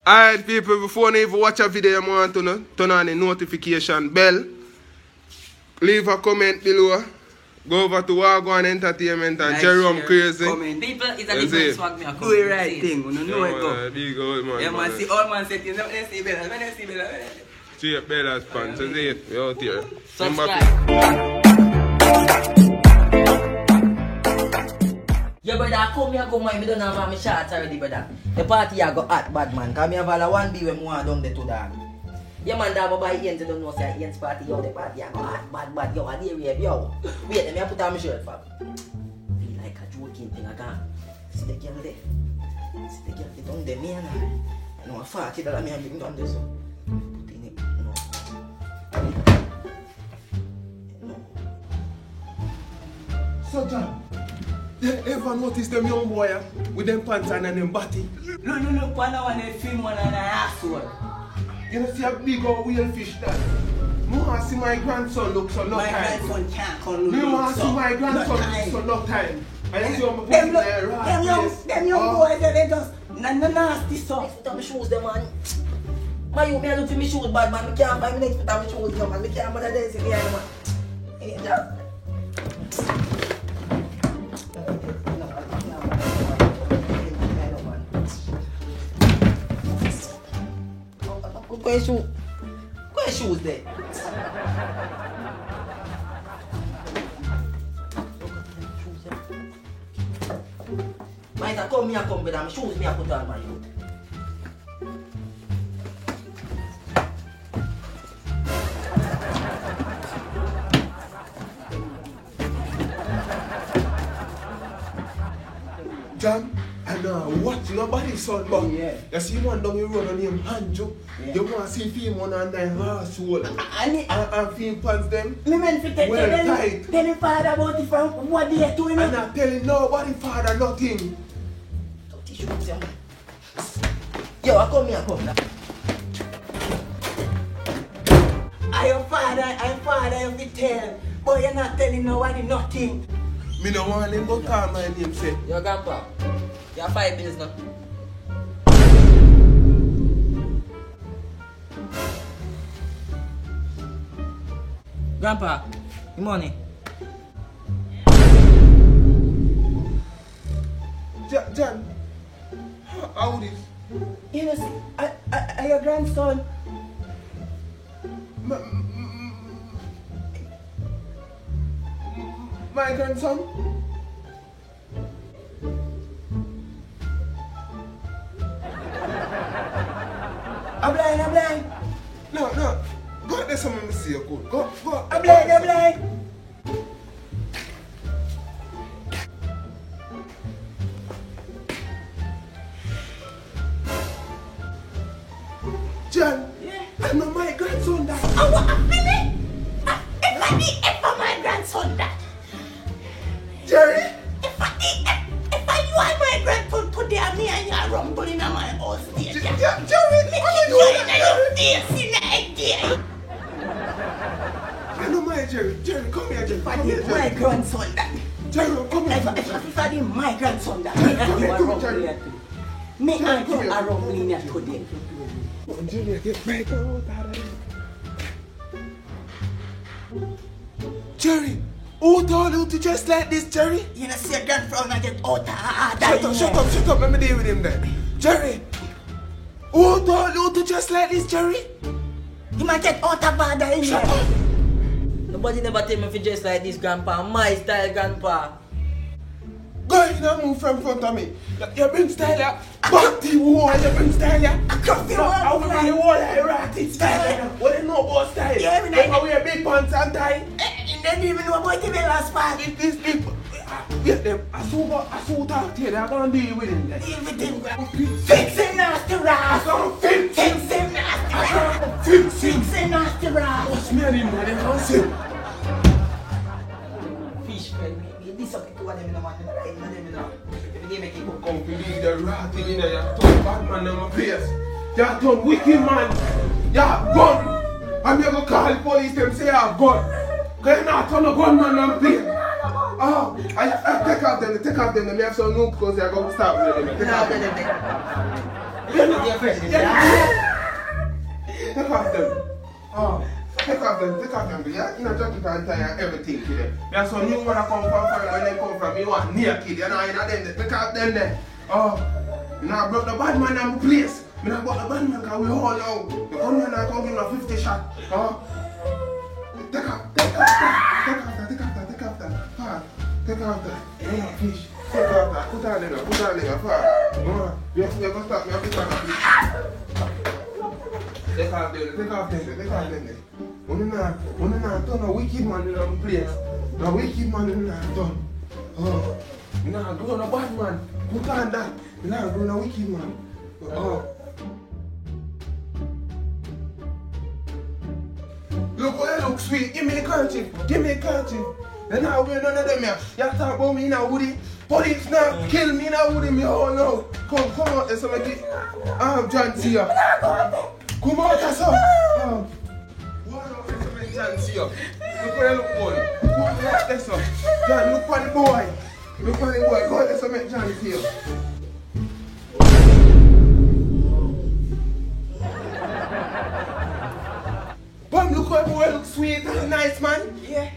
Alright people, before you even watch a video, you want to turn on the notification bell. Leave a comment below. Go over to Wagwan Entertainment and Jerome Crazy. Comment. People, it's a different swag me a comment. Do the right thing, you know it go. Big old man. Yeah man, see all man set you know, let's see Bella, let's see Bella. See Bella's pants, see it, we out here. Subscribe. Yeah, brother, come here, come here. I don't have my shots already, brother. The party I got hot, bad man. Because I have a 1B when I want down the 2 dog. Yeah, man, that by Ian's, you don't know, say Ian's party, yo, the party I got hot, bad, yo, I dare yo. Wait, let me put on my shirt, fam. Feel like a joking thing, I can't. See the girl there. See the girl down there, me and I. I know, $40 me and bring down there, so. Put in it, no. So, John. You ever notice them young boy with them pants and them body? Look, one of them film one and an asshole. You know see a big old whalefish that? I want to see my grandson look so no time. My grandson can't come look I want to see my grandson look so no time. And you see how my them young boys, they just nasty stuff. Next put on my shoes, them man. Man, you look for my shoes, bad man. I can't buy me next put on my shoes, man. I can't buy the days again, man. Where's shoes there? Might come here, come with them shoes me I put on my youth. Jam, and watch nobody son, but you see one down the road on him Hanjo. You want to see him on and then asshole. And film pants them. Me meant to tell him father about it from what they are doing. I'm not telling nobody father nothing. Yo, I come here, come now. I'm father, you be tell. But you're not telling nobody nothing. Me no want him go call my name say. Yo, grandpa. You have 5 bills now. Grandpa, your money. John, how this? You know, see, I your grandson. My grandson? I'm blind. No. Go there some me see you good. Go. I'm blind. John, I know my grandson that. Oh, what happened? If I be ever my grandson that. Jerry? If I want my grandson today, me and you are rumbling on my house there. Jerry, Me keep going on your face in the idea. I know my Jerry. Jerry, come here, Jerry. If I be my grandson that. Jerry, come here. If I be my grandson that. Come Me here, and you are rumbling here today. Me and you are rumbling here today. Jerry, get back out of there. Jerry, who told you to just like this, Jerry? You know, see a grandfather and get out. Shut up, let me deal with him then. Jerry, who told you to just like this, Jerry? He might get out of bother in Shut here. up. Nobody never tell me if you dress like this, grandpa. My style, grandpa. Go ahead and move from front of me. You bring style ya. Back the wall, you bring style ya. Across the wall, I will be the wall, I rat it style. What do you know about style? Yeah, me They know. wear big pants and tie. They didn't even know about the last part. If these people, wait them, I saw talk to you, they're going to deal with him then. Deal with him. Fix him nasty ras. Fix Fix him nasty ras. Fix him. Fix him nasty ras. What's me and him, man? They can't see him. Fish friend, this up to one of them, man. They make it go. Come to leave the rat in there, you turn bad man on my face. You turn wicked man. You have gun. I'm going to call the police, them say you have gun. Because you not turn a gunman on my face. Oh, I take off them, they have some new because they're going to start with them. Take off them. Take off them. Oh, take off them. Yeah? You know, jacket and tie and everything to them. There's some new one I come from when they come from. You want naked, you know, them. Take off them there. Oh, you know, I brought the bad man in the place. I brought the bad man because we all know. The come here and I come give him a 50 shot. Oh, take off that. Take off that. You know, fish. Take off that. Put on there. You have to stop me. Take off them. When you not done a wicked man in the place. A wicked man in the done. Oh, you not doing a bad man. Put on that. You not doing a wicked man. Oh. Look how you look sweet. Give me the kerchief. Then I wear none of them here. You talk about me in a woody. Police now kill me in a woody. Me all know. Come out there so I get John C. Come out there so. What up there so I John C. Look how you look boy. Come out there so. John, look for the boy. Go out there so I John C. Bum, look how boy look sweet and nice, man. Yeah.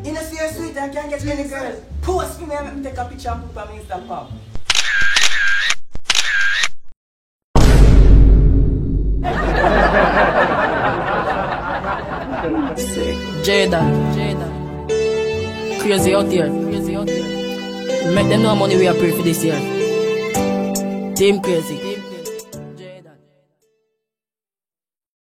You know, see you sweet and can't get any girl. Post me and let me take a picture and put on my Instagram. Jada. Crazy out here. Make them know how money we are pray for this year. Team Crazy.